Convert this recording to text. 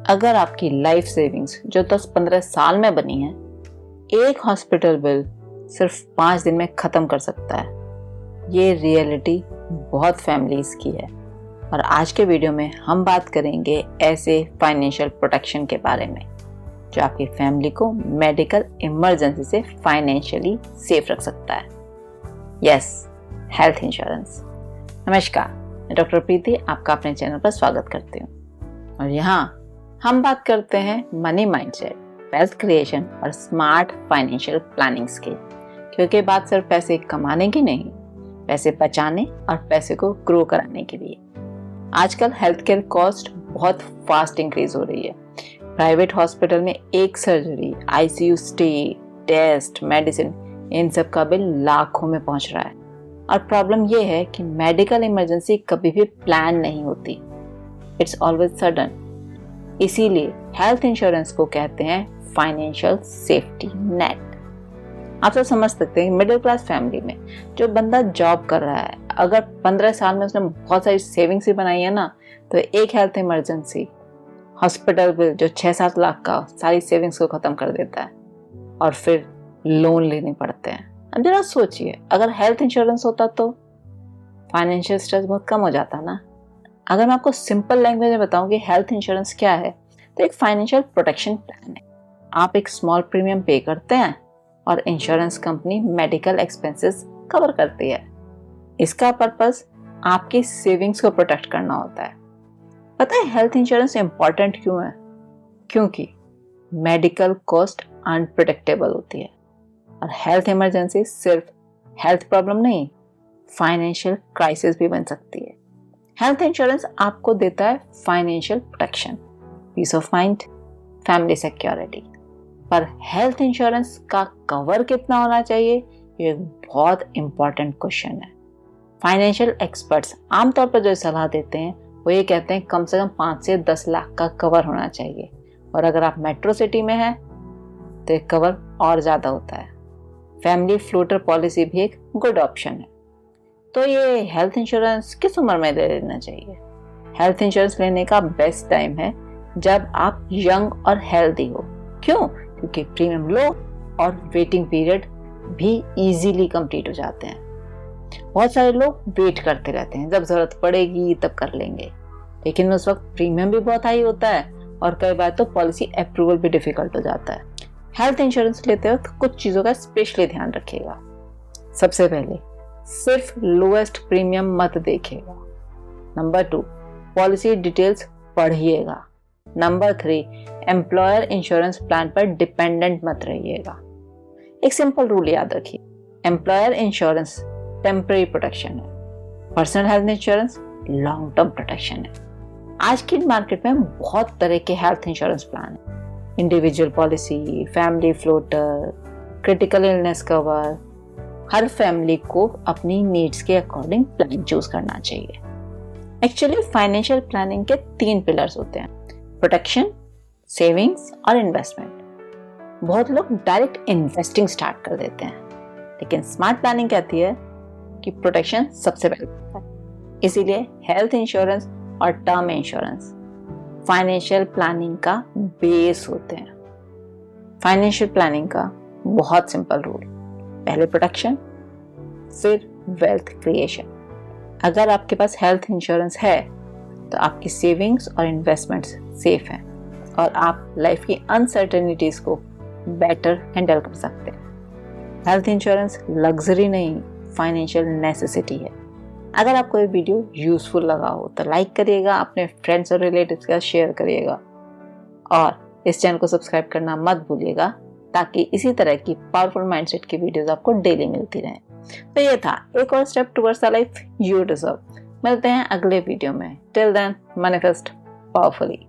अगर आपकी life savings जो 10-15 साल में बनी है, एक हॉस्पिटल बिल सिर्फ 5 दिन में ख़त्म कर सकता है। ये रियलिटी बहुत फैमिलीज़ की है और आज के वीडियो में हम बात करेंगे ऐसे फाइनेंशियल प्रोटेक्शन के बारे में जो आपकी फैमिली को मेडिकल इमरजेंसी से फाइनेंशियली सेफ रख सकता है। Yes, health insurance. नमस्कार, मैं डॉक्टर प्रीति आपका अपने चैनल पर स्वागत करती हूँ और यहाँ हम बात करते हैं मनी माइंडसेट, वेल्थ क्रिएशन और स्मार्ट फाइनेंशियल प्लानिंग्स की, क्योंकि बात सिर्फ पैसे कमाने की नहीं, पैसे बचाने और पैसे को ग्रो कराने की भी है। आजकल हेल्थ केयर कॉस्ट बहुत फास्ट इंक्रीज हो रही है। प्राइवेट हॉस्पिटल में एक surgery, ICU stay, test, medicine, इन सब का बिल लाखों में पहुंच रहा है। और प्रॉब्लम ये है कि मेडिकल इमरजेंसी कभी भी प्लान नहीं होती, इट्स ऑलवेज सडन। इसीलिए हेल्थ इंश्योरेंस को कहते हैं फाइनेंशियल सेफ्टी नेट। आप सब समझ सकते हैं, मिडिल क्लास फैमिली में जो बंदा जॉब कर रहा है, अगर 15 साल में उसने बहुत सारी सेविंग्स भी बनाई है ना, तो एक हेल्थ इमरजेंसी हॉस्पिटल बिल जो 6-7 लाख का सारी सेविंग्स को खत्म कर देता है और फिर लोन लेने पड़ते हैं। अब जरा सोचिए, अगर हेल्थ इंश्योरेंस होता तो फाइनेंशियल स्ट्रेस बहुत कम हो जाता ना। अगर मैं आपको सिंपल लैंग्वेज में बताऊं कि हेल्थ इंश्योरेंस क्या है, तो एक फाइनेंशियल प्रोटेक्शन प्लान है। आप एक स्मॉल प्रीमियम पे करते हैं और insurance company medical expenses cover करती है। इसका पर्पस आपकी सेविंग्स को प्रोटेक्ट करना होता है। पता है हेल्थ इंश्योरेंस इंपॉर्टेंट क्यों है? क्योंकि मेडिकल कॉस्ट अनप्रेडिक्टेबल होती है और हेल्थ इमरजेंसी सिर्फ हेल्थ प्रॉब्लम नहीं, फाइनेंशियल क्राइसिस भी बन सकती है। हेल्थ इंश्योरेंस आपको देता है financial protection, peace of mind, family security. पर हेल्थ इंश्योरेंस का कवर कितना होना चाहिए, ये एक बहुत इंपॉर्टेंट क्वेश्चन है। फाइनेंशियल एक्सपर्ट्स आमतौर पर जो सलाह देते हैं वो ये कहते हैं कम से कम 5 से 10 लाख का कवर होना चाहिए, और अगर आप मेट्रो सिटी में हैं तो एक कवर और ज़्यादा होता है। फैमिली फ्लोटर पॉलिसी भी एक गुड ऑप्शन है। तो ये हेल्थ इंश्योरेंस किस उम्र में ले लेना चाहिए? हेल्थ इंश्योरेंस लेने का बेस्ट टाइम है जब आप यंग और हेल्दी हो। क्यों? क्योंकि प्रीमियम लो और वेटिंग पीरियड भी इजीली कंप्लीट हो जाते हैं। बहुत सारे लोग वेट करते रहते हैं, जब जरूरत पड़ेगी तब कर लेंगे, लेकिन उस वक्त प्रीमियम भी बहुत हाई होता है और कई बार तो पॉलिसी अप्रूवल भी डिफिकल्ट हो जाता है। हेल्थ इंश्योरेंस लेते वक्त कुछ चीज़ों का स्पेशली ध्यान रखिएगा। सबसे पहले सिर्फ लोएस्ट प्रीमियम मत देखिएगा। नंबर 2, पॉलिसी डिटेल्स पढ़िएगा। नंबर 3, एम्प्लॉयर इंश्योरेंस प्लान पर डिपेंडेंट मत रहिएगा। एक सिंपल रूल याद रखिए, एम्प्लॉयर इंश्योरेंस टेम्परेरी प्रोटेक्शन है, personal health insurance long term protection है। आज की मार्केट में बहुत तरह के हेल्थ इंश्योरेंस प्लान है, individual policy, family floater, critical illness cover. हर फैमिली को अपनी नीड्स के अकॉर्डिंग प्लान चूज करना चाहिए। एक्चुअली फाइनेंशियल प्लानिंग के 3 पिलर्स होते हैं, प्रोटेक्शन, सेविंग्स और इन्वेस्टमेंट। बहुत लोग डायरेक्ट इन्वेस्टिंग स्टार्ट कर देते हैं, लेकिन स्मार्ट प्लानिंग कहती है कि प्रोटेक्शन सबसे पहले होता है। इसीलिए हेल्थ इंश्योरेंस और टर्म इंश्योरेंस फाइनेंशियल प्लानिंग का बेस होते हैं। फाइनेंशियल प्लानिंग का बहुत सिंपल रूल, पहले प्रोटेक्शन फिर वेल्थ क्रिएशन। अगर आपके पास हेल्थ इंश्योरेंस है तो आपकी सेविंग्स और इन्वेस्टमेंट्स सेफ हैं और आप लाइफ की अनसर्टेनिटीज को बेटर हैंडल कर सकते हैं। हेल्थ इंश्योरेंस लग्जरी नहीं, फाइनेंशियल नेसेसिटी है। अगर आपको ये वीडियो यूजफुल लगा हो तो लाइक करिएगा, अपने फ्रेंड्स और रिलेटिव्स के साथ शेयर करिएगा और इस चैनल को सब्सक्राइब करना मत भूलिएगा, ताकि इसी तरह की पावरफुल माइंडसेट की वीडियोस आपको डेली मिलती रहें। तो ये था एक और step towards the life you deserve. मिलते हैं अगले वीडियो में। Till then, manifest powerfully.